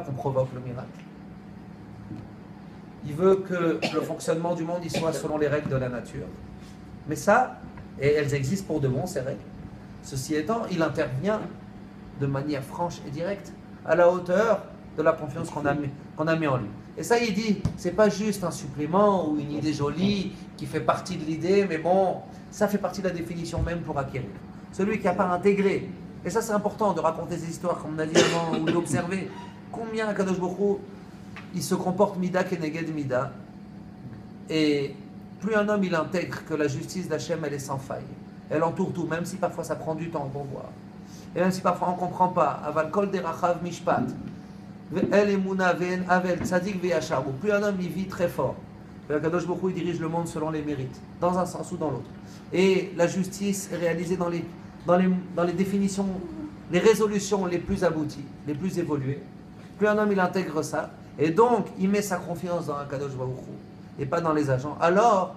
qu'on provoque le miracle. Il veut que le fonctionnement du monde il soit selon les règles de la nature. Mais ça, et elles existent pour de bon, ces règles. Ceci étant, il intervient de manière franche et directe, à la hauteur de la confiance qu'on a mis en lui. Et ça, il dit, c'est pas juste un supplément ou une idée jolie qui fait partie de l'idée, mais bon, ça fait partie de la définition même pour acquérir. Celui qui n'a pas intégré. Et ça, c'est important de raconter ces histoires, comme on a dit avant, ou d'observer combien Akadosh Baruch Hu, il se comporte mida keneged mida. Et plus un homme il intègre que la justice d'Hachem elle est sans faille, elle entoure tout, même si parfois ça prend du temps pour voir, et même si parfois on ne comprend pas. Aval kol derachav mishpat, ve'el emuna ve'en avel tzadik ve'yachar. Plus un homme il vit très fort, Akadosh Baruch Hu il dirige le monde selon les mérites, dans un sens ou dans l'autre. Et la justice est réalisée dans les définitions, les résolutions les plus abouties, les plus évoluées. Plus un homme il intègre ça, et donc il met sa confiance dans Akadosh Baruch Hu et pas dans les agents, alors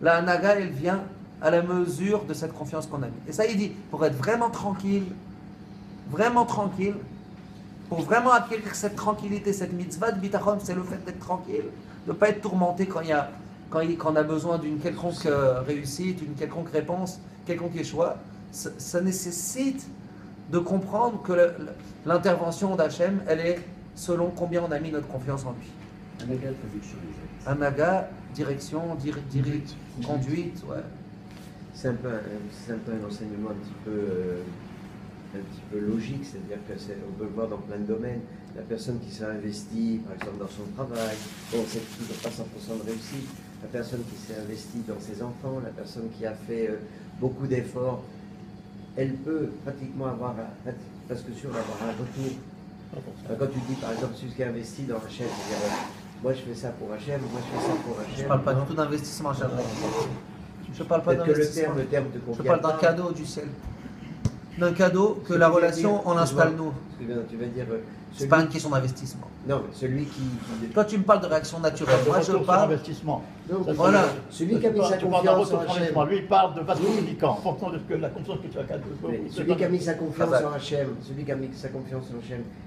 la hanaga elle vient à la mesure de cette confiance qu'on a mis. Et ça il dit, pour être vraiment tranquille, pour vraiment acquérir cette tranquillité, cette mitzvah de bitachon, c'est le fait d'être tranquille, de ne pas être tourmenté quand on a besoin d'une quelconque réussite, d'une quelconque réponse, quelconque échoua. Ça nécessite de comprendre que l'intervention d'Hachem, elle est selon combien on a mis notre confiance en lui. Anaga, traduction exacte. Anaga, direction, conduite, ouais. C'est un peu un enseignement un petit peu logique, c'est-à-dire qu'on peut le voir dans plein de domaines. La personne qui s'est investie, par exemple, dans son travail, bon, c'est toujours pas 100% de réussite. La personne qui s'est investie dans ses enfants, la personne qui a fait beaucoup d'efforts, elle peut pratiquement avoir, presque sûr d'avoir un retour. Quand tu dis, par exemple, celui qui a investi dans Hachem, c'est-à-dire, moi je fais ça pour Hachem, moi je fais ça pour Hachem. Je ne parle pas du tout d'investissement, Hachem. Je ne parle pas d'investissement. Le terme te convient. Je parle d'un cadeau du ciel. D'un cadeau que la relation, on l'installe nous. Tu vas dire. C'est pas une question d'investissement. Non, mais celui qui. Toi, tu me parles de réaction naturelle. Moi, je parle d'investissement. Voilà. Celui qui a mis sa confiance en Hachem. Lui, il parle de façon communicant, en fonction de la confiance que tu as. Celui qui a mis sa confiance en Hachem,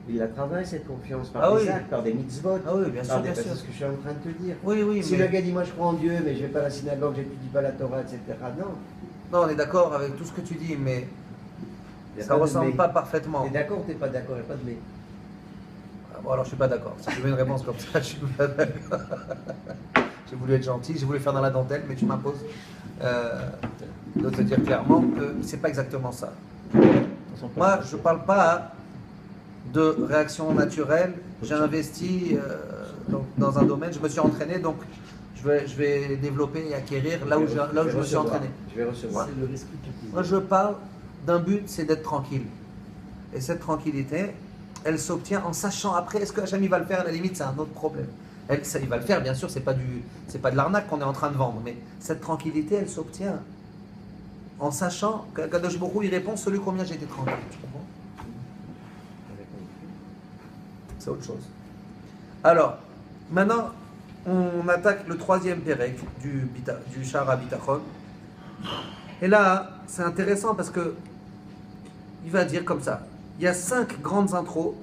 il la travaille cette confiance par des actes, par des mitzvot. Ah oui, bien sûr, bien sûr. C'est ce que je suis en train de te dire. Oui, si le gars dit moi je crois en Dieu, mais je vais pas à la synagogue, j'étudie pas la Torah, etc. Non. Non, on est d'accord avec tout ce que tu dis, mais ça ne ressemble pas parfaitement. Tu es d'accord ou tu n'es pas d'accord? Il n'y a pas de mais. Bon, alors je suis pas d'accord. Si je veux une réponse comme ça, je suis pas d'accord. J'ai voulu être gentil, j'ai voulu faire dans la dentelle, mais tu m'imposes de te dire clairement que c'est pas exactement ça. Moi, je parle pas de réaction naturelle. J'ai investi dans un domaine, je me suis entraîné, donc je vais développer et acquérir là où je me suis entraîné. Je vais recevoir. Moi, je parle d'un but, c'est d'être tranquille. Et cette tranquillité, elle s'obtient en sachant après, est-ce que Hachem va le faire? À la limite, c'est un autre problème. Il va le faire, bien sûr, c'est pas de l'arnaque qu'on est en train de vendre, mais cette tranquillité, elle s'obtient en sachant que Kadosh Baruch Hu, il répond celui combien j'étais tranquille. Tu comprends? C'est autre chose. Alors, maintenant, on attaque le troisième pérec du Shara Bitachon. Et là, c'est intéressant parce que il va dire comme ça. Il y a 5 grandes intros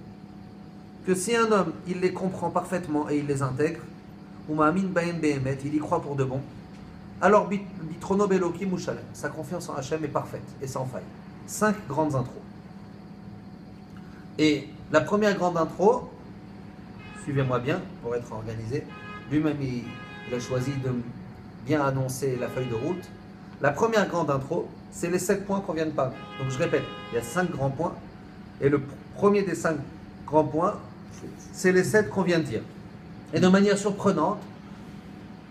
que si un homme, il les comprend parfaitement et il les intègre, ou ma'amin baen behemet, il y croit pour de bon, alors bitrono belokim ou shalem, sa confiance en Hachem est parfaite et sans faille. 5 grandes intros. Et la première grande intro, suivez-moi bien pour être organisé, lui-même il a choisi de bien annoncer la feuille de route. La première grande intro, c'est les 7 points qu'on vient de parler. Donc je répète, il y a 5 grands points. Et le premier des 5 grands points, c'est les 7 qu'on vient de dire. Et de manière surprenante,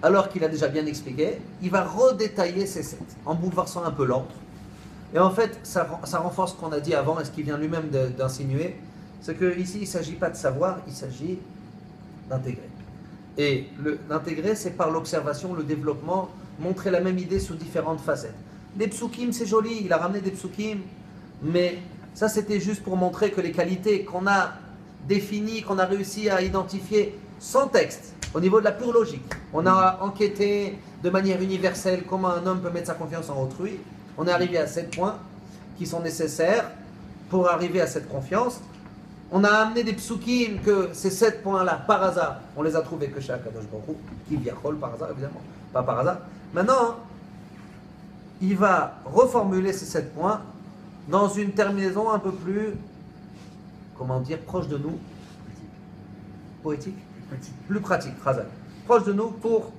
alors qu'il a déjà bien expliqué, il va redétailler ces 7, en bouleversant un peu l'ordre. Et en fait, ça renforce ce qu'on a dit avant, et ce qu'il vient lui-même d'insinuer, c'est qu'ici, il ne s'agit pas de savoir, il s'agit d'intégrer. Et l'intégrer, c'est par l'observation, le développement, montrer la même idée sous différentes facettes. Les psukim, c'est joli, il a ramené des psukim, mais ça c'était juste pour montrer que les qualités qu'on a définies, qu'on a réussi à identifier sans texte, au niveau de la pure logique, on a enquêté de manière universelle comment un homme peut mettre sa confiance en autrui, on est arrivé à 7 points qui sont nécessaires pour arriver à cette confiance, on a amené des psukim que ces 7 points-là, par hasard, on les a trouvés que chez Akadosh Baruch Hu, qui viachol par hasard, évidemment, pas par hasard. Maintenant, il va reformuler ces 7 points dans une terminaison un peu plus, comment dire, proche de nous. Poétique. Plus pratique, Khazak. Proche de nous pour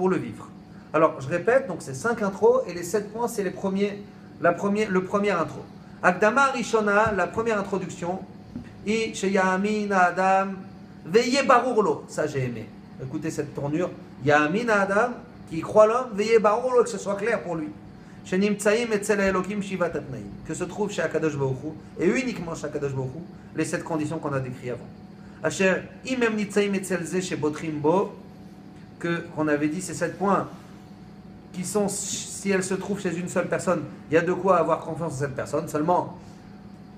le vivre. Alors, je répète, donc c'est 5 intros et les 7 points, c'est le premier intro. Akdama Rishona, la première introduction. I Sheyamin Adam Veye Barurlo. Ça, j'ai aimé. Écoutez cette tournure. Yamin Adam, qui croit l'homme, Veye Barurlo, que ce soit clair pour lui. Shenimtsaim Etzel Elokim Shivat Atnaim. Que se trouve chez Akadosh Baruch Hu, et uniquement chez Akadosh Baruch Hu, les 7 conditions qu'on a décrites avant. Asher Imem Nitsaim Etzel Ze chez Botrim Bo, qu'on avait dit, ces 7 points qui sont, si elles se trouvent chez une seule personne, il y a de quoi avoir confiance en cette personne. Seulement,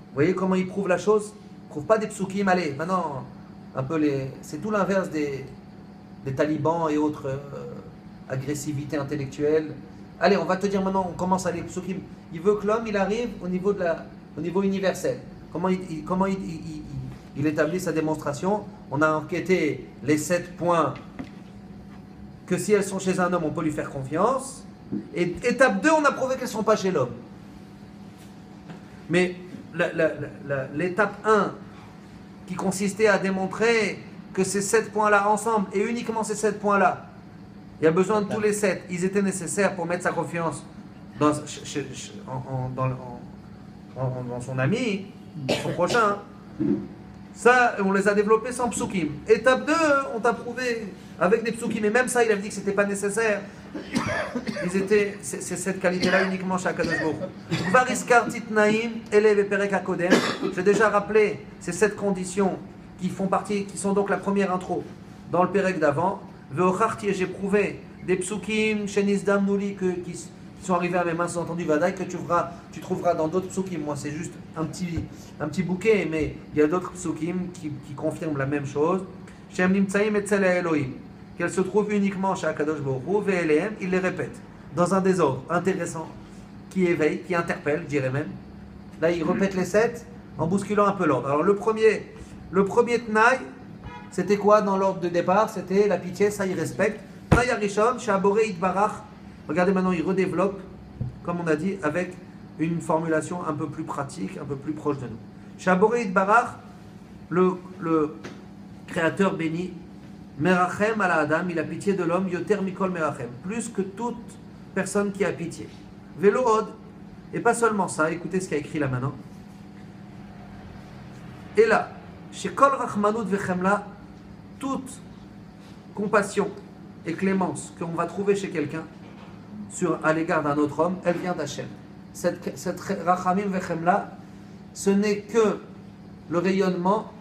vous voyez comment il prouve la chose? Il ne prouve pas des psukim, allez, maintenant, un peu c'est tout l'inverse des talibans et autres agressivités intellectuelles. Allez, on va te dire maintenant, on commence à les psukim. Il veut que l'homme, il arrive au niveau universel. Comment il établit sa démonstration? On a enquêté les 7 points que si elles sont chez un homme, on peut lui faire confiance. Et étape 2, on a prouvé qu'elles ne sont pas chez l'homme. Mais l'étape 1, qui consistait à démontrer que ces 7 points-là ensemble, et uniquement ces 7 points-là, il y a besoin de tous les 7, ils étaient nécessaires pour mettre sa confiance dans son ami, son prochain. Ça, on les a développés sans psukim. Étape 2, on t'a prouvé avec des psukim. Mais même ça, il avait dit que ce n'était pas nécessaire. C'est cette qualité-là uniquement chez Akadosh Baruch Hu. J'ai déjà rappelé ces 7 conditions qui font partie, qui sont donc la première intro dans le Perek d'avant. J'ai prouvé des psukim chez Nizdam Nouli qui sont arrivés à mes mains, sous-entendu Vadaï, que tu trouveras dans d'autres psukim. Moi, c'est juste un petit bouquet, mais il y a d'autres psukim qui confirment la même chose. Shem Nimtsaim Etzel Elohim, qu'elle se trouve uniquement chez Akadosh Baruch Hu, VLM, il les répète, dans un désordre intéressant, qui éveille, qui interpelle, je dirais même. Là, il répète les 7 en bousculant un peu l'ordre. Alors, le premier Tnaï, c'était quoi dans l'ordre de départ? C'était la pitié, ça il respecte. Tnaï Arishon, Shaboré Itbarach. Regardez maintenant, il redéveloppe, comme on a dit, avec une formulation un peu plus pratique, un peu plus proche de nous. Shaboré Itbarach, le Créateur béni, Merachem ala Adam, il a pitié de l'homme, Yoter Mikol Merachem, plus que toute personne qui a pitié. Velo Od, et pas seulement ça, écoutez ce qu'il y a écrit là maintenant. Et là, chez Kol Rachmanout Vechemla, toute compassion et clémence qu'on va trouver chez quelqu'un, à l'égard d'un autre homme, elle vient d'Hachem. Cette Rachamim Vechemla, ce n'est que le rayonnement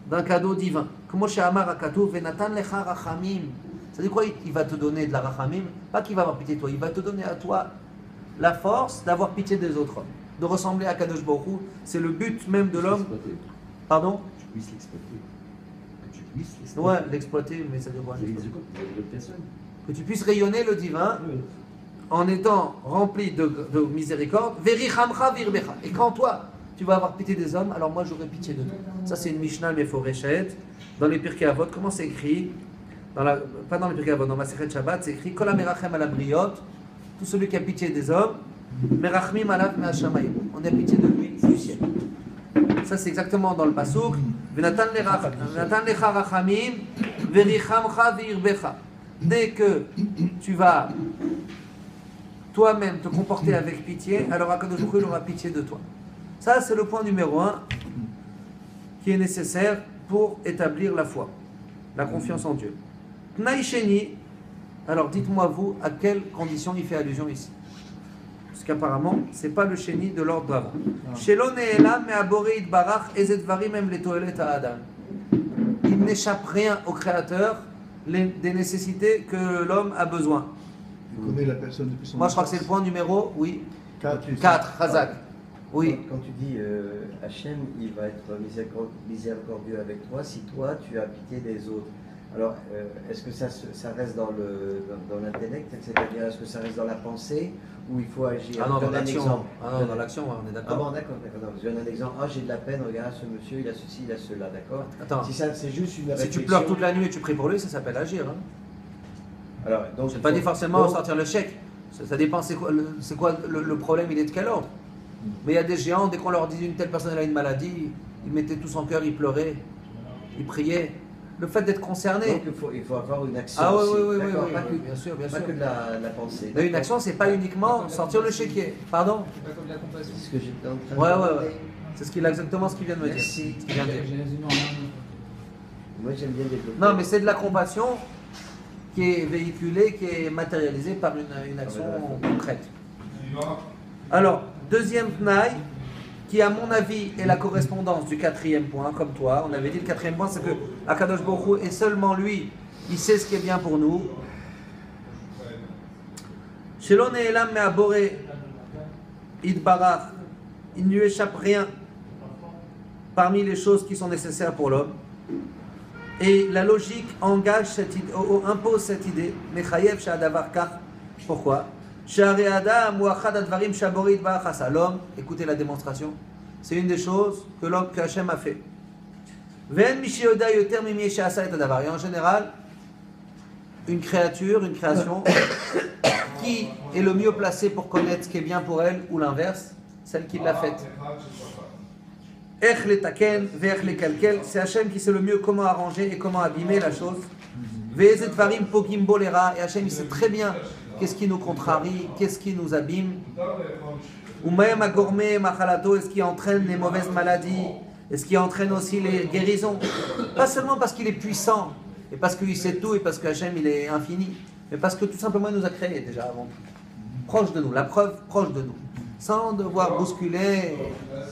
d'un cadeau divin. Comme chez Amar Akatou, Venatan Lecha Rachamim. Ça dit quoi? Il va te donner de la Rachamim, pas qu'il va avoir pitié de toi, il va te donner à toi la force d'avoir pitié des autres hommes, de ressembler à Kadosh Baruch Hu. C'est le but même de l'homme. Pardon? Que tu puisses l'exploiter. Que tu puisses l'exploiter. Ouais, l'exploiter, mais ça veut quoi? Personne. Que tu puisses rayonner le divin en étant rempli de miséricorde. Verichamcha virbecha. Et quand toi, tu vas avoir pitié des hommes, alors moi j'aurai pitié de toi. Ça c'est une Mishnah Meforeshet. Dans les Pirkei Avot, comment c'est écrit? Pas dans les Pirkei Avot, dans ma Masechet Shabbat, c'est écrit Kol hamerachem ala briot, tout celui qui a pitié des hommes, merachmim alav me'ashamayim. On a pitié de lui du ciel. Ça c'est exactement dans le Pasuk. Venatan lecha rachamim, verichamcha virbecha. Dès que tu vas toi-même te comporter avec pitié, alors Akadosh Baruch Hu aura pitié de toi. Ça, c'est le point numéro 1 qui est nécessaire pour établir la foi, la confiance en Dieu. Tnaï Sheni, alors dites-moi vous, à quelle condition il fait allusion ici? Parce qu'apparemment, ce n'est pas le Sheni de l'ordre d'avant. Shelo ne'elam me'aborei itbarach ezet dvarim em letoelet ha'adam. Il n'échappe rien au Créateur des nécessités que l'homme a besoin. Il connaît la personne depuis son Moi, je crois que c'est le point numéro, oui. 4. Razak. Oui. Quand tu dis Hachem, il va être miséricordieux avec toi si toi tu as pitié des autres. Alors, est-ce que ça reste dans l'intellect, c'est-à-dire est-ce que ça reste dans la pensée ou il faut agir? Ah non, dans Donne un l'action. exemple. Ah non, dans l'action, on est Ah d'accord. bon, d'accord. Non, je donne un exemple. Ah, j'ai de la peine, regarde ce monsieur, il a ceci, il a cela, d'accord. Attends, Si ça, c'est juste une si réflexion. tu pleures toute la nuit et tu pries pour lui, ça s'appelle agir. Hein. Alors, donc, Je n'ai pas dit forcément sortir le chèque. Ça dépend, c'est quoi le problème, il est de quel ordre. Mais il y a des géants, dès qu'on leur dit une telle personne elle a une maladie, ils mettaient tout son cœur, ils pleuraient, ils priaient. Le fait d'être concerné. Donc il faut avoir une action. Ah oui, aussi. oui, D'accord, oui, pas que, bien sûr, bien pas sûr. que de la pensée. Mais une action, c'est pas uniquement sortir le chéquier. Pardon? C'est pas comme la compassion. C'est ce que j'étais en train de Ouais, demander. ouais. C'est exactement ce qu'il vient de me dire. Merci. Ce qu'il vient de dire. J'ai résumé en un mot. Moi j'aime bien développer. Non, mais c'est de la compassion qui est véhiculée, qui est matérialisée par une action concrète. Alors, deuxième tnaï, qui à mon avis est la correspondance du quatrième point, comme toi. On avait dit le quatrième point, c'est que Akadosh Baruch Hu, et seulement lui, il sait ce qui est bien pour nous. Shelo ne'elam me'aboré idbarach, il ne lui échappe rien parmi les choses qui sont nécessaires pour l'homme. Et la logique engage cette idée, impose cette idée. Mechayev sha'adavar kach. Pourquoi? L'homme, écoutez la démonstration, c'est une des choses que Hachem a fait. Et en général, une création, qui est le mieux placé pour connaître ce qui est bien pour elle, ou l'inverse, celle qui l'a faite. C'est Hachem qui sait le mieux comment arranger et comment abîmer la chose. Et Hachem il sait très bien qu'est-ce qui nous contrarie, qu'est-ce qui nous abîme. Est-ce qui entraîne les mauvaises maladies, est-ce qui entraîne aussi les guérisons. Pas seulement parce qu'il est puissant, et parce qu'il sait tout, et parce que Hachem il est infini, mais parce que tout simplement il nous a créés déjà avant tout. Proche de nous, la preuve proche de nous. Sans devoir bousculer,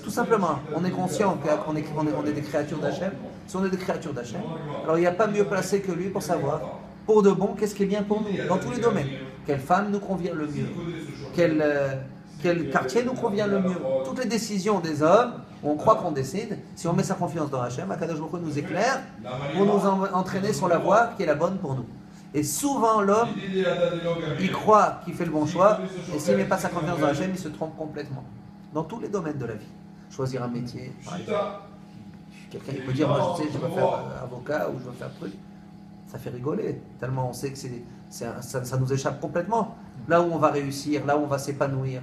tout simplement. On est conscient qu'on est des créatures d'Hachem. Si on est des créatures d'Hachem, alors il n'y a pas mieux placé que lui pour savoir, pour de bon, qu'est-ce qui est bien pour nous, dans tous les domaines. Quelle femme nous convient le mieux, quel quartier nous convient le mieux. Toutes les décisions des hommes, on croit qu'on décide, si on met sa confiance dans Hachem, Akadosh Baruch Hu nous éclaire pour nous entraîner sur la voie qui est la bonne pour nous. Et souvent l'homme, il croit qu'il fait le bon choix, et s'il ne met pas sa confiance dans Hachem, il se trompe complètement. Dans tous les domaines de la vie. Choisir un métier, par exemple. Quelqu'un il peut dire, moi je sais, je veux faire avocat ou je veux faire truc. Ça fait rigoler, tellement on sait que ça nous échappe complètement. Là où on va réussir, là où on va s'épanouir,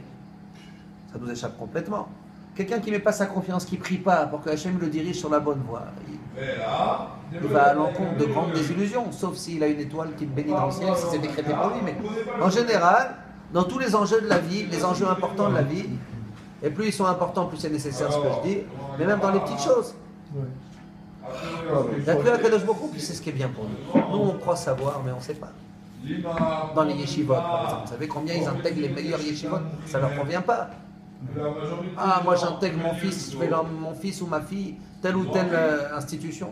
ça nous échappe complètement. Quelqu'un qui ne met pas sa confiance, qui ne prie pas pour que Hachem le dirige sur la bonne voie, il va à l'encontre de grandes désillusions, sauf s'il a une étoile qui le bénit dans le ciel, si c'est décrété pour lui. Mais en général, dans tous les enjeux de la vie, les enjeux importants de la vie, et plus ils sont importants, plus c'est nécessaire ce que je dis, mais même dans les petites choses. Il n'y a que Akadosh Baruch Hu qui sait ce qui est bien pour nous. Nous, on croit savoir, mais on ne sait pas. Dans les yeshivot, par exemple, vous savez combien ils intègrent les meilleurs yeshivot? Ça ne leur convient pas. Ah, moi j'intègre mon fils, je vais dans mon fils ou ma fille, telle ou telle institution.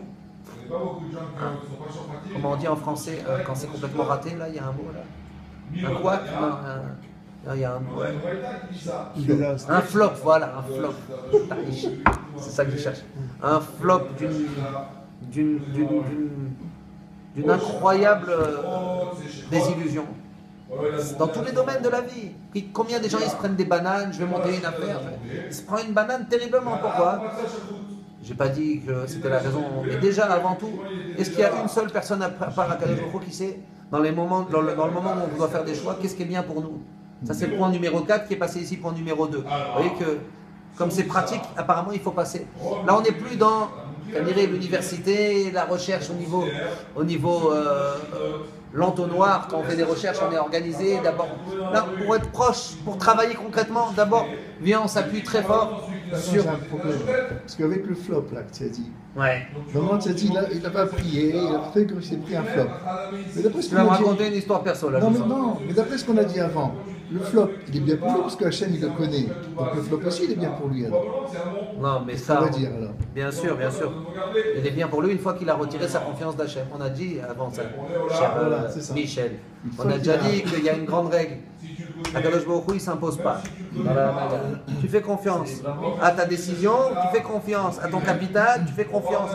Comment on dit en français quand c'est complètement raté, là, il y a un mot là. Un quoi? Il y a un mot. Un flop, voilà, un flop. C'est ça que je cherche. Un flop d'une incroyable désillusion. Dans tous les domaines de la vie. Puis combien de gens ils se prennent des bananes, je vais monter une affaire. Ils se prennent une banane terriblement, pourquoi? J'ai pas dit que c'était la raison, mais déjà avant tout, est-ce qu'il y a une seule personne à part Akadosh Baruch Hu qui sait, dans le moment où on doit faire des choix, qu'est-ce qui est bien pour nous? Ça c'est le point numéro 4 qui est passé ici, point numéro 2. Vous voyez que, comme c'est pratique, apparemment il faut passer. Là on n'est plus dans, l'université, la recherche au niveau l'entonnoir, quand on fait des recherches, on est organisé. D'abord, là, pour être proche, pour travailler concrètement, d'abord, viens, on s'appuie très fort sur. C'est un problème. Parce qu'avec le flop, là, que tu as dit, Ouais. normalement, tu as dit, il n'a pas prié, il a fait comme s'il s'est pris un flop. Mais d'après ce Tu vas me qu'on a dit. raconter une histoire perso là. Non, mais d'après ce qu'on a dit avant, le flop, il est bien pour lui parce que Hachem, il le connaît. Donc le flop aussi, il est bien pour lui. Alors. Non, mais On ça. va dire alors. Bien sûr, bien sûr. Il est bien pour lui une fois qu'il a retiré sa confiance d'Hachem. On a dit avant ça, cher Voilà, c'est ça. Michel, Une on fois a déjà qu'il a- dit qu'il y a une grande règle. Akadosh Baruch Hu, il ne s'impose pas. Tu fais confiance à ta décision, tu fais confiance à ton capital, tu fais confiance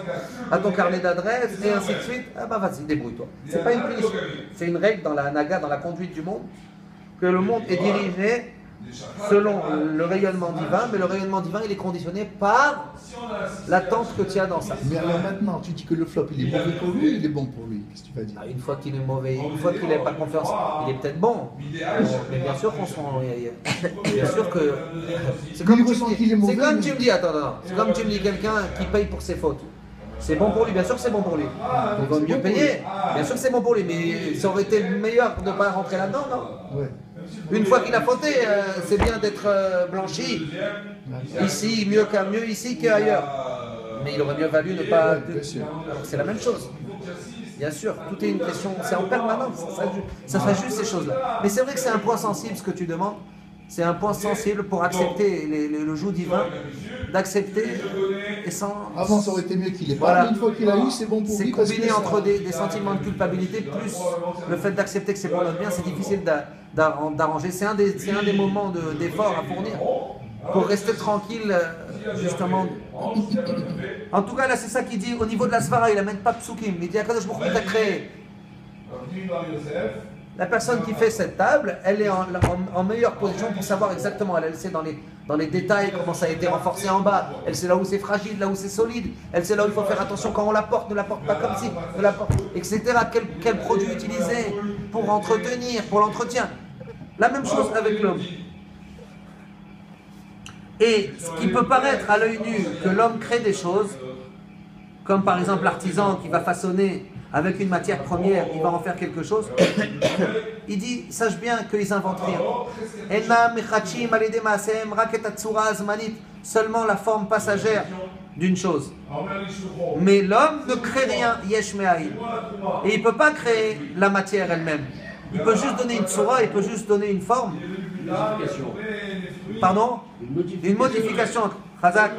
à ton carnet d'adresse, et ainsi de suite. Ah bah vas-y, débrouille-toi. C'est pas une punition. C'est une règle dans la Hanaga, dans la conduite du monde, que le monde est dirigé selon le rayonnement divin, mais le rayonnement divin, il est conditionné par l'attente que tu as dans ça. Mais alors maintenant, tu dis que le flop, il est mauvais pour lui ou il est bon pour lui? Qu'est-ce que tu vas dire? Une fois qu'il est mauvais, une fois qu'il n'a pas confiance, il est peut-être bon. Mais bien sûr qu'on s'en... Bien sûr que... C'est comme, tu me dis, attends, c'est comme tu me dis quelqu'un qui paye pour ses fautes. C'est bon pour lui, bien sûr que c'est bon pour lui. Il vaut mieux payer, bien sûr que c'est bon pour lui, mais ça aurait été meilleur de ne pas rentrer là-dedans, non? Ouais. Une fois qu'il a fauté, c'est bien d'être blanchi. Ici, mieux ici qu'ailleurs. Mais il aurait mieux valu ne pas... C'est la même chose. Bien sûr, tout est une question, c'est en permanence, ça s'ajuste ces choses-là. Mais c'est vrai que c'est un point sensible ce que tu demandes. C'est un point sensible pour accepter le joug divin, d'accepter et sans... Avant, ça aurait été mieux qu'il ait pas, Voilà. mais une fois qu'il a eu, c'est bon pour lui. C'est combiné entre des sentiments de culpabilité plus le fait d'accepter que c'est pour notre bien, c'est difficile d'arranger. C'est un des moments d'effort à fournir pour rester tranquille, justement. En tout cas, là, c'est ça qu'il dit au niveau de la svara, il n'amène pas psukim. Il dit Akadosh Baruch Hu t'a créé. La personne qui fait cette table, elle est en meilleure position pour savoir exactement. Elle sait dans les détails comment ça a été renforcé en bas. Elle sait là où c'est fragile, là où c'est solide. Elle sait là où il faut faire attention quand on la porte, ne la porte pas comme ci, ne la porte, etc. Quel produit utiliser pour entretenir, pour l'entretien. La même chose avec l'homme. Et ce qui peut paraître à l'œil nu que l'homme crée des choses, comme par exemple l'artisan qui va façonner avec une matière première, il va en faire quelque chose. Il dit, sache bien qu'ils n'inventent rien. Seulement la forme passagère d'une chose. Mais l'homme ne crée rien, yesh me'aïn. Et il ne peut pas créer la matière elle-même. Il peut juste donner une tsura, il peut juste donner une forme. Pardon? Une modification. Chazak.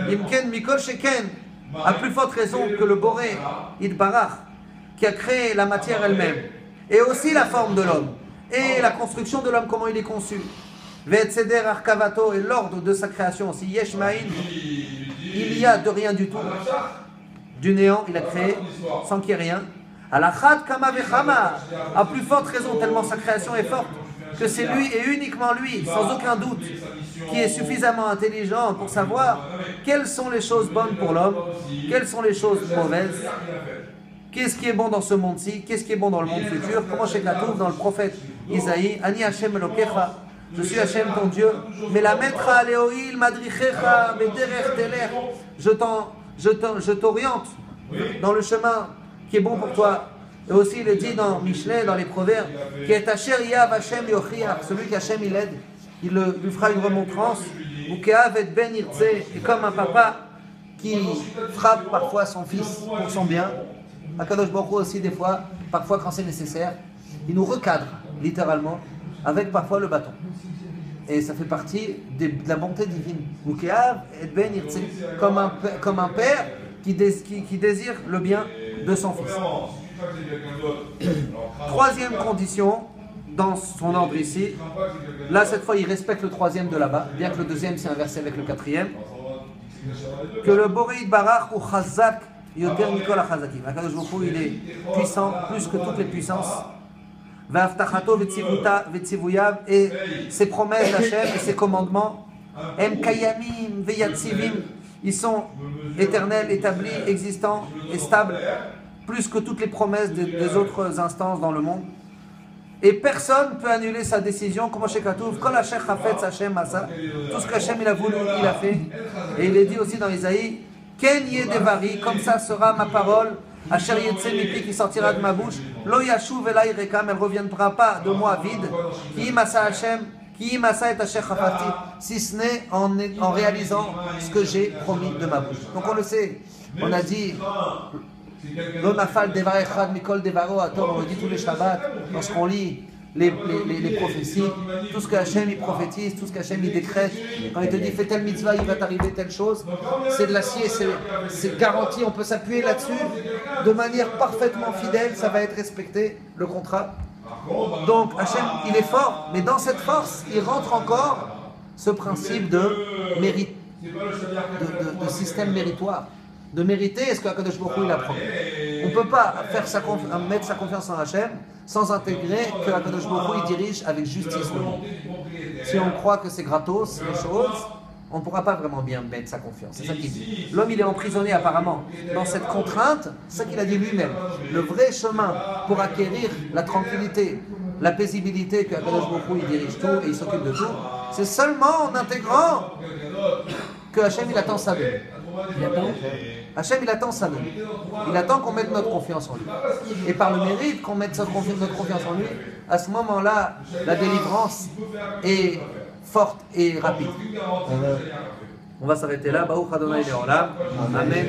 Imken mikol sheken. À plus forte raison que le Boré, Idbarach, qui a créé la matière elle-même, et aussi la forme de l'homme, et la construction de l'homme, comment il est conçu. Ve'etzeder arkavato, et l'ordre de sa création. Si yesh ma'in, il y a de rien du tout. Du néant, il a créé, sans qu'il y ait rien. Alachat kama vechama, à plus forte raison, tellement sa création est forte, que c'est lui et uniquement lui, sans aucun doute, qui est suffisamment intelligent pour savoir quelles sont les choses bonnes pour l'homme, quelles sont les choses mauvaises, qu'est-ce qui est bon dans ce monde-ci, qu'est-ce qui est bon dans le monde futur, comment chez Katouf, dans le prophète Isaïe, Ani Hashem Elokecha, je suis Hashem ton Dieu, mais la metra Léoïl Madrichecha, Mederech Teler, je t'oriente dans le chemin qui est bon pour toi. Et aussi il est dit dans Michelet, dans les proverbes, qui est Asher Yav Hashem Yochiach, celui qu'Hashem il aide, il lui fera une remontrance, ou Keav et Ben Irtze, et comme un papa qui frappe parfois son fils pour son bien, Akadosh Baruch Hu aussi des fois, parfois quand c'est nécessaire, il nous recadre littéralement avec parfois le bâton. Et ça fait partie de la bonté divine. Ou Keav et Ben Irtze, comme un père qui désire le bien de son fils. Troisième condition, dans son ordre ici, là cette fois il respecte le troisième de là-bas, bien que le deuxième s'est inversé avec le quatrième, que le Boré Barach ou Chazak Yoter Mikol HaChazakim. Akadosh Baruch Hu, il est puissant plus que toutes les puissances. Ve'avtachato ve'tzivuyav, et ses promesses d'Hachem et ses commandements, Em kayamim ve'yatzivim, ils sont éternels, établis, existants et stables, plus que toutes les promesses des autres instances dans le monde. Et personne ne peut annuler sa décision, comme chez Katouf, Kol Hashem Chafetz Hashem Asa, tout ce qu'Hachem il a voulu, il a fait. Et il est dit aussi dans Isaïe, Ken Yedevari, comme ça sera ma parole, Asher Yetze Mipi, qui sortira de ma bouche, Lo Yashuv Elai Rekam, elle ne reviendra pas de moi vide, Ki Masa Hashem, Ki Masa et Asher Chafati, si ce n'est en réalisant ce que j'ai promis de ma bouche. Donc on le sait, on a dit, on le dit tous les Shabbats, lorsqu'on lit les prophéties, tout ce que Hachem il prophétise, tout ce qu'Hachem il décrète, quand il te dit fais telle mitzvah, il va t'arriver telle chose, c'est de l'acier, c'est garanti, on peut s'appuyer là-dessus de manière parfaitement fidèle, ça va être respecté, le contrat. Donc Hachem, il est fort, mais dans cette force, il rentre encore ce principe de mérite, de système méritoire. De mériter, est-ce que Akadosh Baruch Hu il apprend? On ne peut pas mettre sa confiance en Hachem sans intégrer que Akadosh Baruch Hu il dirige avec justice le monde. Si on croit que c'est gratos, les choses, on ne pourra pas vraiment bien mettre sa confiance. C'est ça qu'il dit. L'homme, il est emprisonné apparemment dans cette contrainte, c'est ça qu'il a dit lui-même. Le vrai chemin pour acquérir la tranquillité, la paisibilité que Akadosh Baruch Hu il dirige tout et il s'occupe de tout, c'est seulement en intégrant que Hachem il attend ça de nous. Hachem il attend ça de nous. Il attend qu'on mette notre confiance en lui. Et par le mérite qu'on mette notre confiance en lui, à ce moment-là, la délivrance est forte et rapide. On va s'arrêter là. Baruch Adonai Leolam. Amen.